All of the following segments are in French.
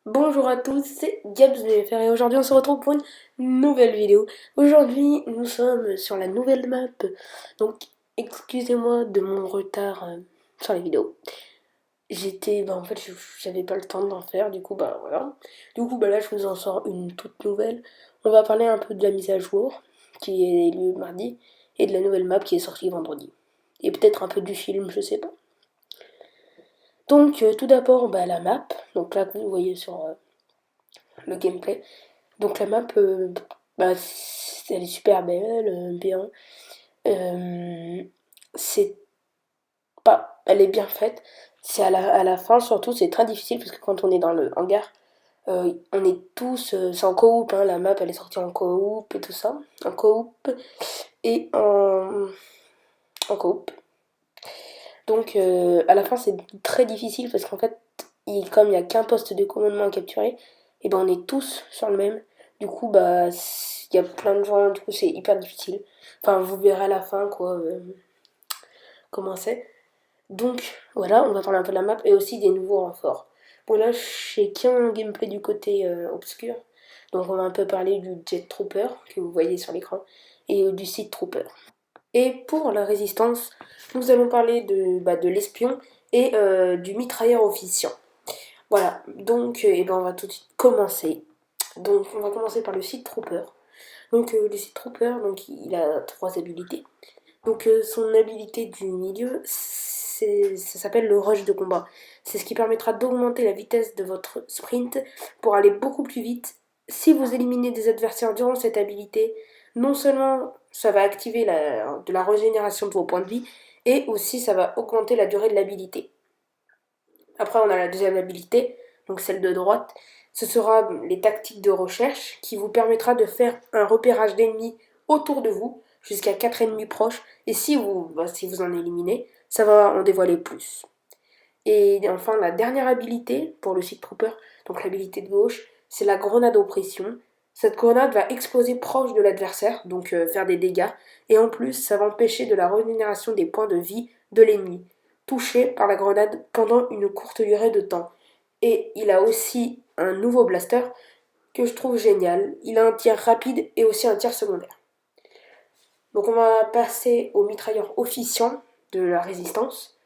Bonjour à tous, c'est Gabs de FR et aujourd'hui on se retrouve pour une nouvelle vidéo. Aujourd'hui nous sommes sur la nouvelle map, donc excusez-moi de mon retard sur les vidéos. En fait j'avais pas le temps d'en faire, du coup bah voilà. Du coup bah là je vous en sors une toute nouvelle. On va parler un peu de la mise à jour qui est lieu mardi et de la nouvelle map qui est sortie vendredi. Et peut-être un peu du film, je sais pas. Donc tout d'abord bah, la map, donc là que vous voyez sur le gameplay. Donc la map, bah, elle est super belle, bien. Euh, c'est Elle est bien faite. C'est à la fin surtout, c'est très difficile parce que quand on est dans le hangar, on est tous, c'est en coop, hein, la map elle est sortie en coop et tout ça, en coop et en coop. Donc à la fin c'est très difficile parce qu'en fait, comme il n'y a qu'un poste de commandement à capturer, et ben on est tous sur le même. Du coup bah il y a plein de gens, du coup c'est hyper difficile. Enfin vous verrez à la fin quoi comment c'est. Donc voilà, on va parler un peu de la map et aussi des nouveaux renforts. Bon là j'ai qu'un gameplay du côté obscur. Donc on va un peu parler du Jet Trooper que vous voyez sur l'écran et du Seed Trooper. Et pour la résistance, nous allons parler de l'espion et du mitrailleur officiant. Voilà, donc on va tout de suite commencer. Donc on va commencer par le Seed Trooper. Donc le Seed Trooper, donc, il a trois habilités. Donc son habilité du milieu, ça s'appelle le rush de combat. C'est ce qui permettra d'augmenter la vitesse de votre sprint pour aller beaucoup plus vite. Si vous éliminez des adversaires durant cette habilité, non seulement ça va activer de la régénération de vos points de vie, et aussi ça va augmenter la durée de l'habilité. Après on a la deuxième habilité, donc celle de droite. Ce sera les tactiques de recherche qui vous permettra de faire un repérage d'ennemis autour de vous jusqu'à 4 ennemis proches. Et si vous en éliminez, ça va en dévoiler plus. Et enfin, la dernière habilité pour le Seed Trooper, donc l'habilité de gauche, c'est la grenade oppression. Cette grenade va exploser proche de l'adversaire, donc faire des dégâts. Et en plus, ça va empêcher de la régénération des points de vie de l'ennemi, touché par la grenade pendant une courte durée de temps. Et il a aussi un nouveau blaster que je trouve génial. Il a un tir rapide et aussi un tir secondaire. Donc on va passer au mitrailleur officiant de la résistance.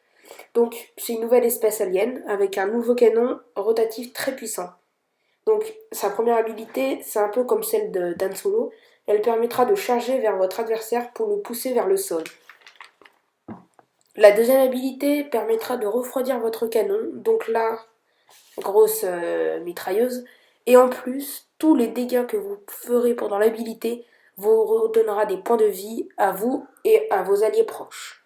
Donc c'est une nouvelle espèce alien avec un nouveau canon rotatif très puissant. Donc sa première habilité, c'est un peu comme celle d'Han Solo. Elle permettra de charger vers votre adversaire pour le pousser vers le sol. La deuxième habilité permettra de refroidir votre canon. Donc là, grosse mitrailleuse. Et en plus, tous les dégâts que vous ferez pendant l'habilité vous redonnera des points de vie à vous et à vos alliés proches.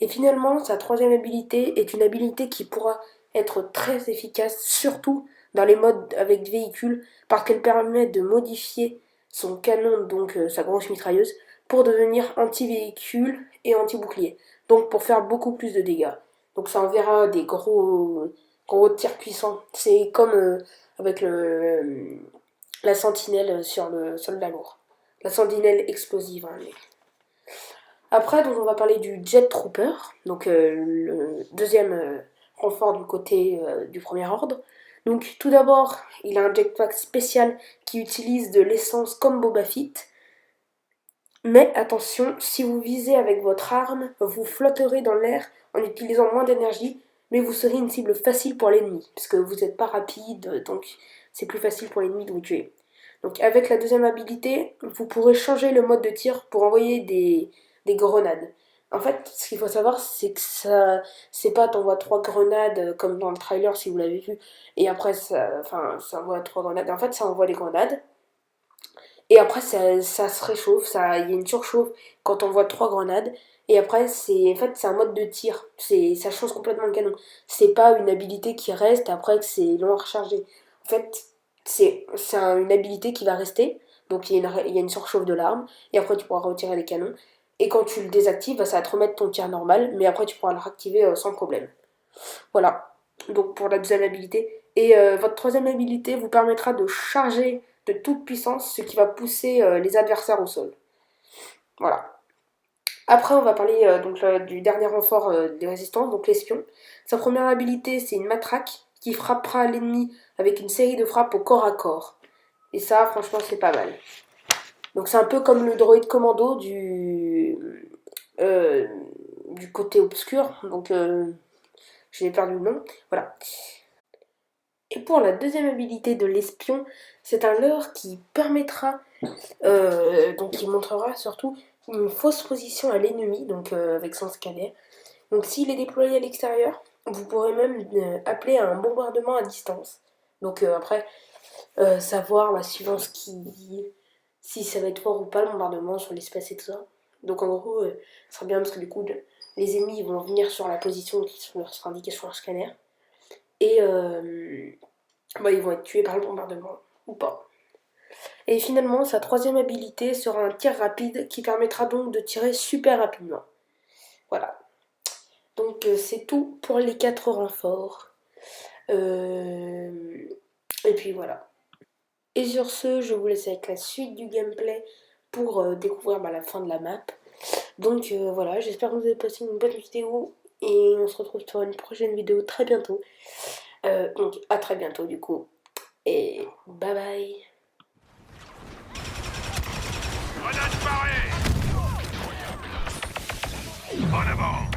Et finalement, sa troisième habilité est une habilité qui pourra être très efficace, surtout dans les modes avec véhicule, parce qu'elle permet de modifier son canon, donc sa grosse mitrailleuse, pour devenir anti-véhicule et anti-bouclier. Donc pour faire beaucoup plus de dégâts. Donc ça enverra des gros tirs puissants. C'est comme avec la sentinelle sur le soldat lourd. La sentinelle explosive. Hein, après, donc, on va parler du Jet Trooper, donc le deuxième renfort du côté du premier ordre. Donc tout d'abord, il a un jetpack spécial qui utilise de l'essence comme Boba Fett. Mais attention, si vous visez avec votre arme, vous flotterez dans l'air en utilisant moins d'énergie, mais vous serez une cible facile pour l'ennemi, parce que vous n'êtes pas rapide, donc c'est plus facile pour l'ennemi de vous tuer. Donc avec la deuxième habilité, vous pourrez changer le mode de tir pour envoyer des grenades. En fait, ce qu'il faut savoir, c'est que c'est pas t'envoies trois grenades comme dans le trailer si vous l'avez vu, et après ça envoie trois grenades. En fait, ça envoie des grenades. Et après, ça se réchauffe, il y a une surchauffe quand on voit trois grenades. Et après, c'est un mode de tir. Ça change complètement le canon. C'est pas une habilité qui reste après que c'est long à recharger. En fait, une habilité qui va rester. Donc il y a une surchauffe de l'arme. Et après, tu pourras retirer les canons. Et quand tu le désactives, bah, ça va te remettre ton tir normal. Mais après, tu pourras le réactiver sans problème. Voilà, donc pour la deuxième habilité. Et votre troisième habilité vous permettra de charger de toute puissance, ce qui va pousser les adversaires au sol. Voilà. Après, on va parler du dernier renfort des résistances, donc l'espion. Sa première habilité, c'est une matraque qui frappera l'ennemi avec une série de frappes au corps à corps. Et ça, franchement, c'est pas mal. Donc c'est un peu comme le droïde commando euh, du côté obscur. Donc j'ai perdu le nom. Voilà. Et pour la deuxième habilité de l'espion, c'est un leurre qui permettra, donc qui montrera surtout une fausse position à l'ennemi, donc avec son scanner. Donc s'il est déployé à l'extérieur, vous pourrez même appeler à un bombardement à distance. Donc après, savoir suivant si ça va être fort ou pas le bombardement sur l'espace et tout ça. Donc en gros, ça sera bien parce que du coup, les ennemis vont venir sur la position qui sera indiquée sur leur scanner. Et ils vont être tués par le bombardement ou pas. Et finalement, sa troisième habilité sera un tir rapide qui permettra donc de tirer super rapidement. Voilà. Donc c'est tout pour les 4 renforts. Et puis voilà. Et sur ce, je vous laisse avec la suite du gameplay pour découvrir la fin de la map. Donc voilà, j'espère que vous avez passé une bonne vidéo et on se retrouve sur une prochaine vidéo très bientôt. Donc à très bientôt du coup. Et bye bye. Grenade parée! En avant!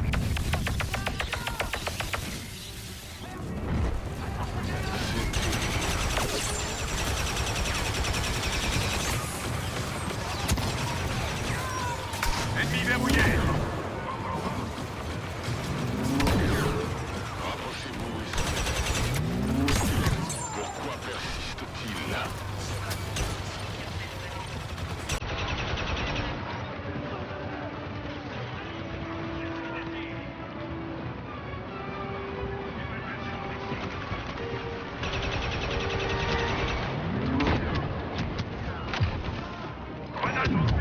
Ennemi verrouillé! Rapprochez-vous. Pourquoi persiste-t-il là? Grenade lancée!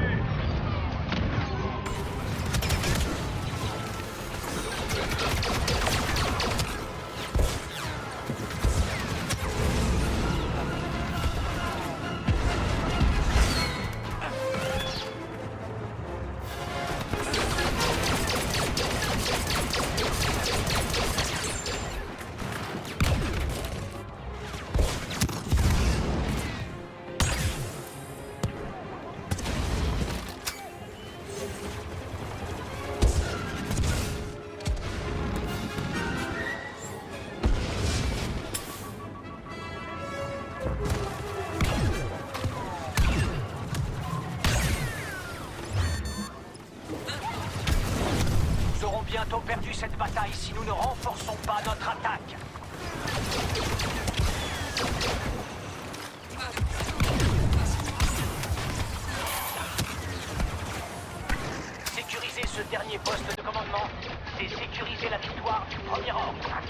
Nous aurons bientôt perdu cette bataille si nous ne renforçons pas notre attaque. Sécuriser ce dernier poste de commandement, c'est sécuriser la victoire du premier ordre.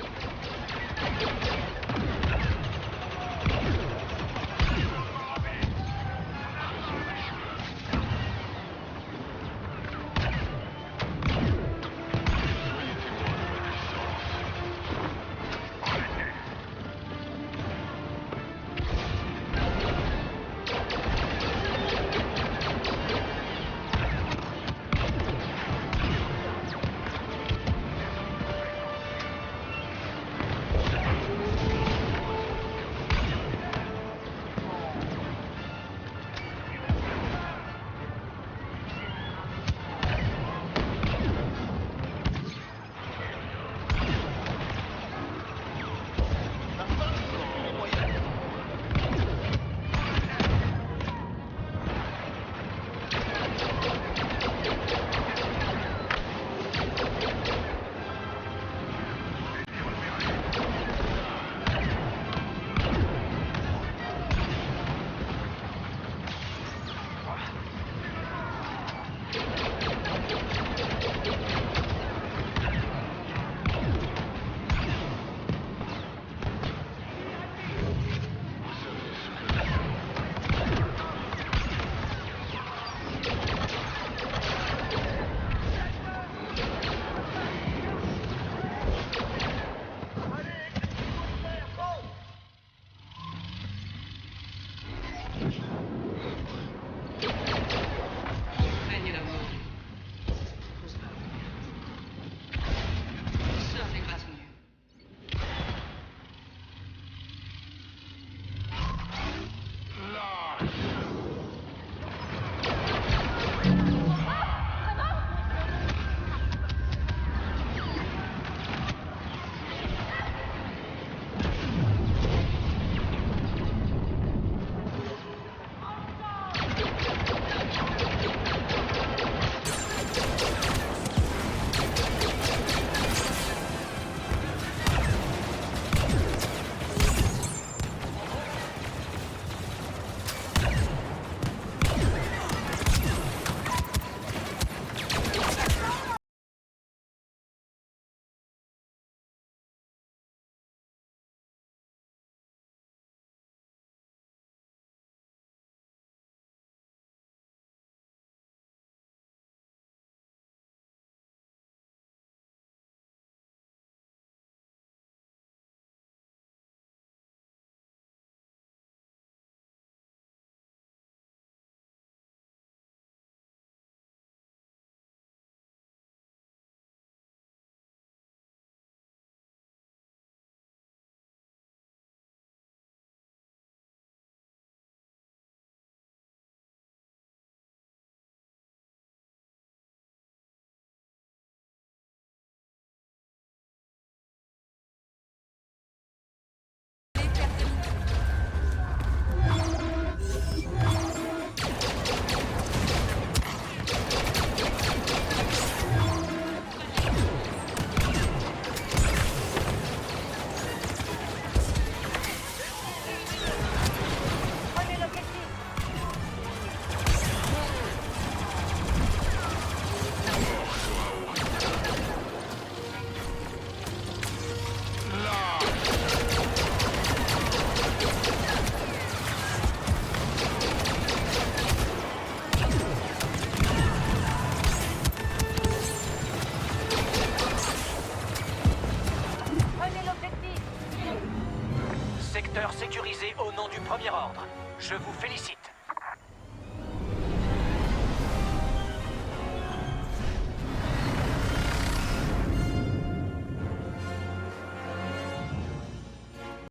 Secteur sécurisé au nom du Premier Ordre. Je vous félicite.